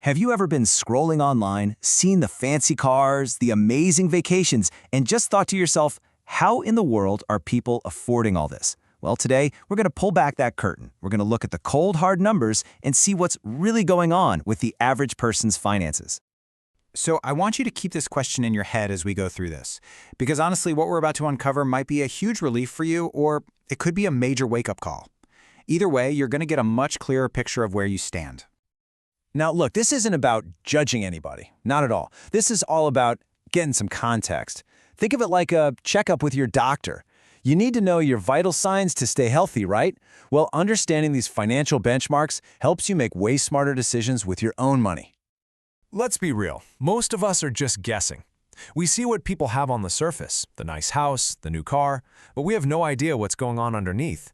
Have you ever been scrolling online, seen the fancy cars, the amazing vacations, and just thought to yourself, how in the world are people affording all this? Well, today, we're going to pull back that curtain. We're going to look at the cold, hard numbers and see what's really going on with the average person's finances. So I want you to keep this question in your head as we go through this, because honestly, what we're about to uncover might be a huge relief for you, or it could be a major wake-up call. Either way, you're going to get a much clearer picture of where you stand. Now, look, this isn't about judging anybody. Not at all. This is all about getting some context. Think of it like a checkup with your doctor. You need to know your vital signs to stay healthy, right? Well, understanding these financial benchmarks helps you make way smarter decisions with your own money. Let's be real. Most of us are just guessing. We see what people have on the surface, the nice house, the new car, but we have no idea what's going on underneath.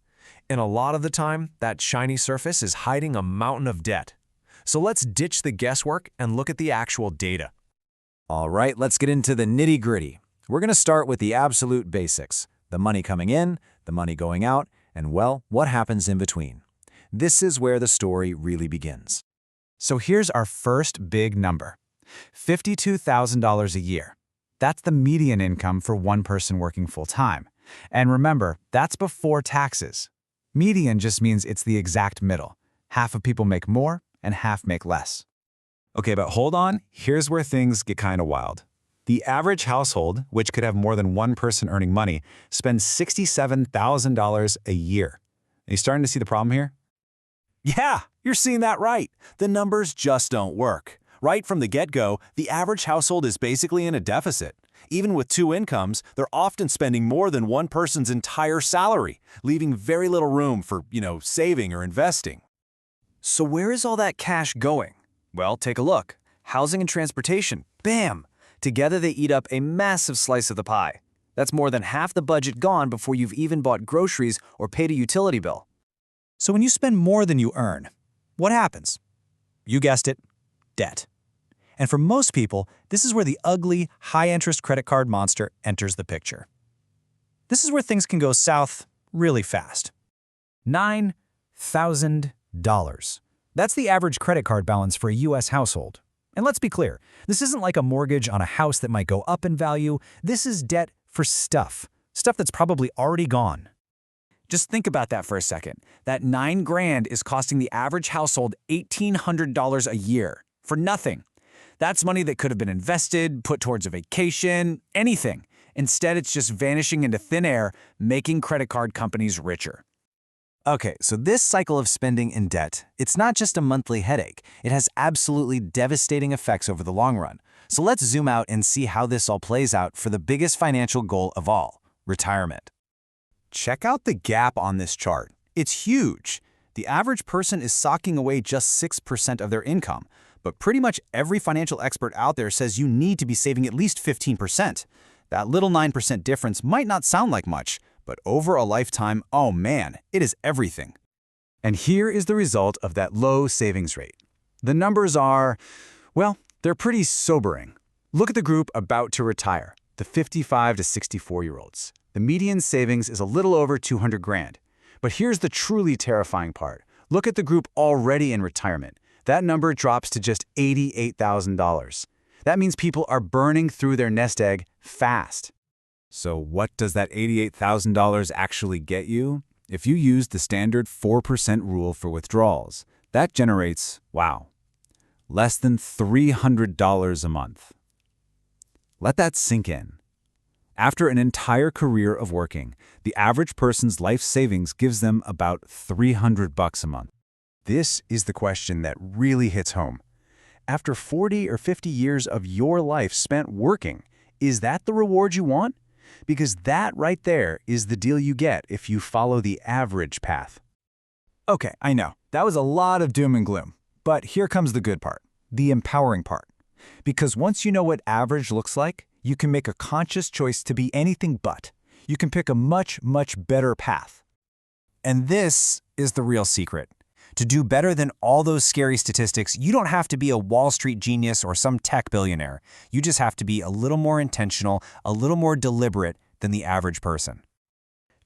And a lot of the time, that shiny surface is hiding a mountain of debt. So let's ditch the guesswork and look at the actual data. All right, let's get into the nitty-gritty. We're going to start with the absolute basics. The money coming in, the money going out, and well, what happens in between. This is where the story really begins. So here's our first big number, $52,000 a year. That's the median income for one person working full-time. And remember, that's before taxes. Median just means it's the exact middle. Half of people make more and half make less. Okay, but hold on, here's where things get kind of wild. The average household, which could have more than one person earning money, spends $67,000 a year. Are you starting to see the problem here? Yeah, you're seeing that right. The numbers just don't work. Right from the get-go, the average household is basically in a deficit. Even with two incomes, they're often spending more than one person's entire salary, leaving very little room for, saving or investing. So where is all that cash going? Well, take a look. Housing and transportation, bam! Together they eat up a massive slice of the pie. That's more than half the budget gone before you've even bought groceries or paid a utility bill. So when you spend more than you earn, what happens? You guessed it, debt. And for most people, this is where the ugly, high-interest credit card monster enters the picture. This is where things can go south really fast. $9,000. That's the average credit card balance for a U.S. household. And let's be clear, this isn't like a mortgage on a house that might go up in value. This is debt for stuff that's probably already gone. Just think about that for a second. That $9,000 is costing the average household $1,800 a year for nothing. That's money that could have been invested, put towards a vacation, anything. Instead, it's just vanishing into thin air, making credit card companies richer. Okay, so this cycle of spending and debt, it's not just a monthly headache. It has absolutely devastating effects over the long run. So let's zoom out and see how this all plays out for the biggest financial goal of all, retirement. Check out the gap on this chart. It's huge. The average person is socking away just 6% of their income, but pretty much every financial expert out there says you need to be saving at least 15%. That little 9% difference might not sound like much, but over a lifetime, oh man, it is everything. And here is the result of that low savings rate. The numbers are, well, they're pretty sobering. Look at the group about to retire, the 55 to 64-year-olds. The median savings is a little over $200,000. But here's the truly terrifying part. Look at the group already in retirement. That number drops to just $88,000. That means people are burning through their nest egg fast. So what does that $88,000 actually get you? If you use the standard 4% rule for withdrawals, that generates, wow, less than $300 a month. Let that sink in. After an entire career of working, the average person's life savings gives them about $300 a month. This is the question that really hits home. After 40 or 50 years of your life spent working, is that the reward you want? Because that right there is the deal you get if you follow the average path. Okay, I know, that was a lot of doom and gloom. But here comes the good part, the empowering part. Because once you know what average looks like, you can make a conscious choice to be anything but. You can pick a much, much better path. And this is the real secret. To do better than all those scary statistics, you don't have to be a Wall Street genius or some tech billionaire. You just have to be a little more intentional, a little more deliberate than the average person.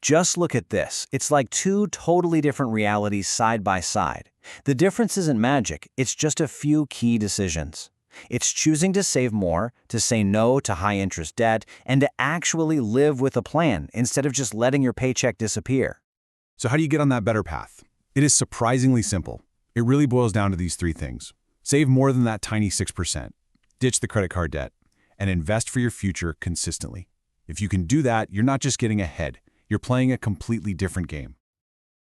Just look at this. It's like two totally different realities side by side. The difference isn't magic, it's just a few key decisions. It's choosing to save more, to say no to high-interest debt, and to actually live with a plan instead of just letting your paycheck disappear. So how do you get on that better path? It is surprisingly simple. It really boils down to these three things. Save more than that tiny 6%. Ditch the credit card debt. And invest for your future consistently. If you can do that, you're not just getting ahead. You're playing a completely different game.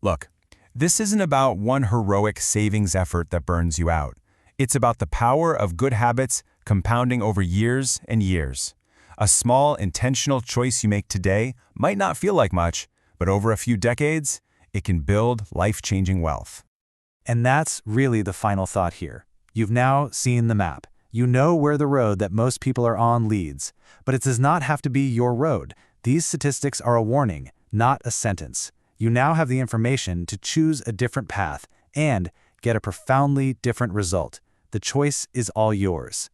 Look, this isn't about one heroic savings effort that burns you out. It's about the power of good habits compounding over years and years. A small, intentional choice you make today might not feel like much, but over a few decades, it can build life-changing wealth. And that's really the final thought here. You've now seen the map. You know where the road that most people are on leads. But it does not have to be your road. These statistics are a warning, not a sentence. You now have the information to choose a different path and get a profoundly different result. The choice is all yours.